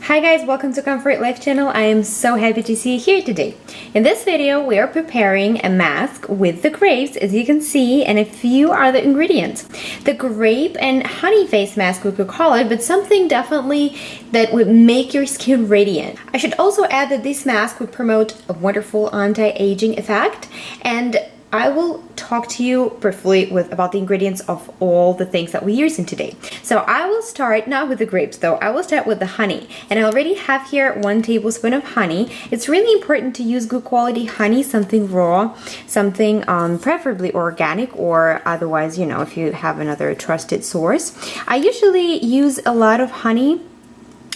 Hi guys, welcome to Comfort Life channel. I am so happy to see you here today. In this video, we are preparing a mask with the grapes, as you can see, and a few are the ingredients. The grape and honey face mask, we could call it, but something definitely that would make your skin radiant. I should also add that this mask would promote a wonderful anti-aging effect, and I will talk to you briefly about the ingredients of all the things that we're using today. So I will start not with the grapes though, I will start with the honey. And I already have here 1 tablespoon of honey. It's really important to use good quality honey, something raw, something preferably organic, or otherwise, you know, if you have another trusted source. I usually use a lot of honey.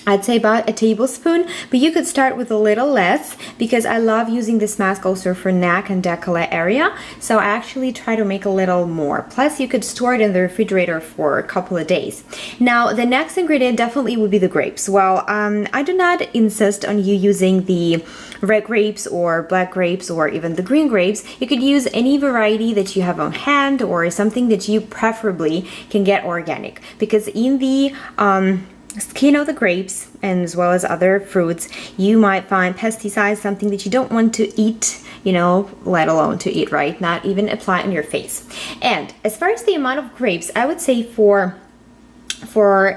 I'd say about a tablespoon, but you could start with a little less because I love using this mask also for neck and decollete area. So I actually try to make a little more. Plus you could store it in the refrigerator for a couple of days. Now the next ingredient definitely would be the grapes. Well, I do not insist on you using the red grapes or black grapes or even the green grapes. You could use any variety that you have on hand or something that you preferably can get organic, because in the skin of the grapes and as well as other fruits, you might find pesticides, something that you don't want to eat, you know, let alone to eat, right? Not even apply on your face. And as far as the amount of grapes, I would say for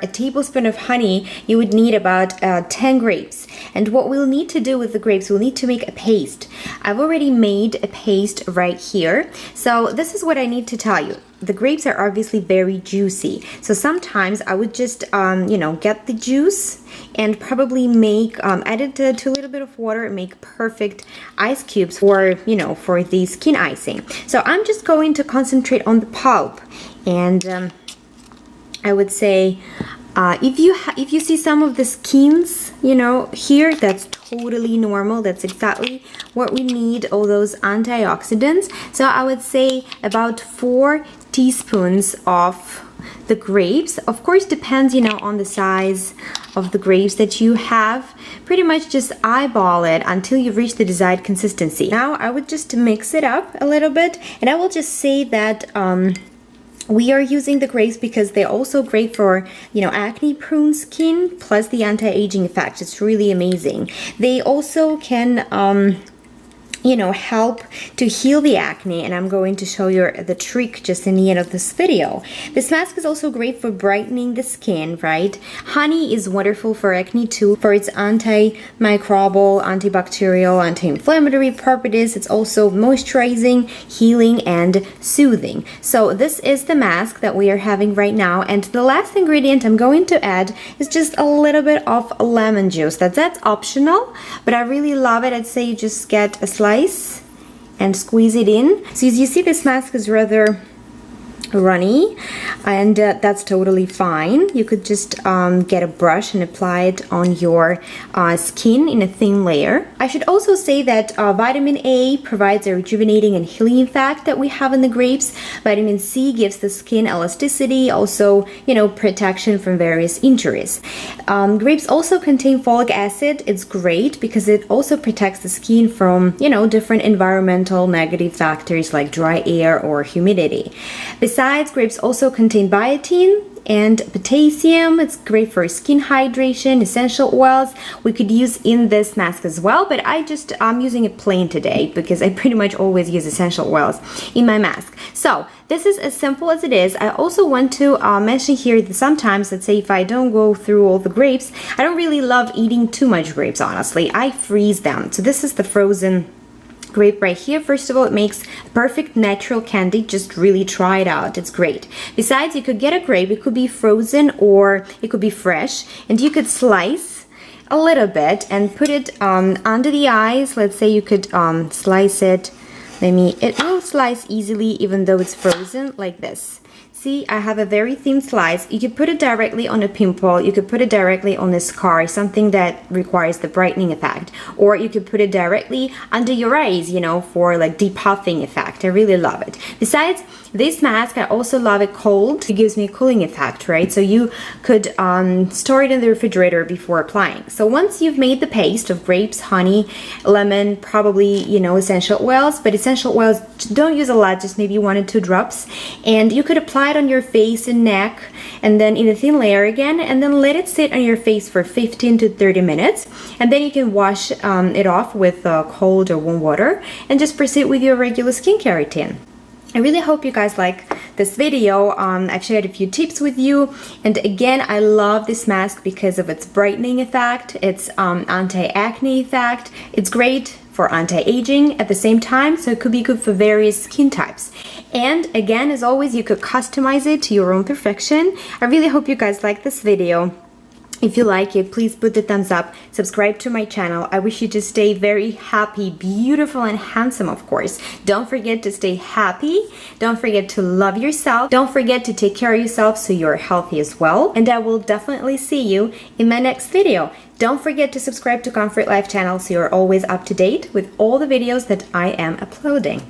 a tablespoon of honey, you would need about 10 grapes. And what we'll need to do with the grapes, we'll need to make a paste. I've already made a paste right here. So this is what I need to tell you. The grapes are obviously very juicy. So sometimes I would just, you know, get the juice and probably make, add it to a little bit of water and make perfect ice cubes for, you know, for the skin icing. So I'm just going to concentrate on the pulp. And I would say if you see some of the skins, you know, here, that's totally normal. That's exactly what we need, all those antioxidants. So I would say about 4 teaspoons of the grapes. Of course, depends, you know, on the size of the grapes that you have. Pretty much just eyeball it until you reach the desired consistency. Now I would just mix it up a little bit, and I will just say that we are using the grapes because they're also great for, you know, acne prone skin, plus the anti-aging effect. It's really amazing. They also can you know, help to heal the acne, and I'm going to show you the trick just in the end of this video. This mask is also great for brightening the skin, right? Honey is wonderful for acne too, for its antimicrobial, antibacterial, anti-inflammatory properties. It's also moisturizing, healing, and soothing. So this is the mask that we are having right now, and the last ingredient I'm going to add is just a little bit of lemon juice. That's optional, but I really love it. I'd say you just get a slice and squeeze it in. So as you see, this mask is rather runny, and that's totally fine. You could just get a brush and apply it on your skin in a thin layer. I should also say that vitamin A provides a rejuvenating and healing effect that we have in the grapes. Vitamin C gives the skin elasticity, also, you know, protection from various injuries. Grapes also contain folic acid. It's great because it also protects the skin from, you know, different environmental negative factors like dry air or humidity. Besides, grapes also contain biotin and potassium. It's great for skin hydration, essential oils we could use in this mask as well, but I'm using it plain today because I pretty much always use essential oils in my mask. So this is as simple as it is. I also want to mention here that sometimes, let's say if I don't go through all the grapes, I don't really love eating too much grapes, honestly. I freeze them. So this is the frozen grape right here. First of all, it makes perfect natural candy. Just really try it out. It's great. Besides, you could get a grape. It could be frozen or it could be fresh, and you could slice a little bit and put it under the eyes. Let's say you could slice it. It will slice easily even though it's frozen, like this. See, I have a very thin slice. You could put it directly on a pimple. You could put it directly on a scar, something that requires the brightening effect. Or you could put it directly under your eyes, you know, for like depuffing effect. I really love it. Besides, this mask, I also love it cold. It gives me a cooling effect, right? So you could store it in the refrigerator before applying. So once you've made the paste of grapes, honey, lemon, probably, you know, essential oils, but essential oils, don't use a lot, just maybe 1 or 2 drops. And you could apply it on your face and neck, and then in a thin layer again, and then let it sit on your face for 15 to 30 minutes, and then you can wash it off with cold or warm water and just proceed with your regular skincare routine. I really hope you guys like this video. I've shared a few tips with you, and again, I love this mask because of its brightening effect, its anti-acne effect. It's great for anti-aging at the same time, so it could be good for various skin types. And again, as always, you could customize it to your own perfection. I really hope you guys like this video. If you like it, please put the thumbs up, subscribe to my channel. I wish you to stay very happy, beautiful, and handsome, of course. Don't forget to stay happy. Don't forget to love yourself. Don't forget to take care of yourself so you're healthy as well. And I will definitely see you in my next video. Don't forget to subscribe to Comfort Life channel so you're always up to date with all the videos that I am uploading.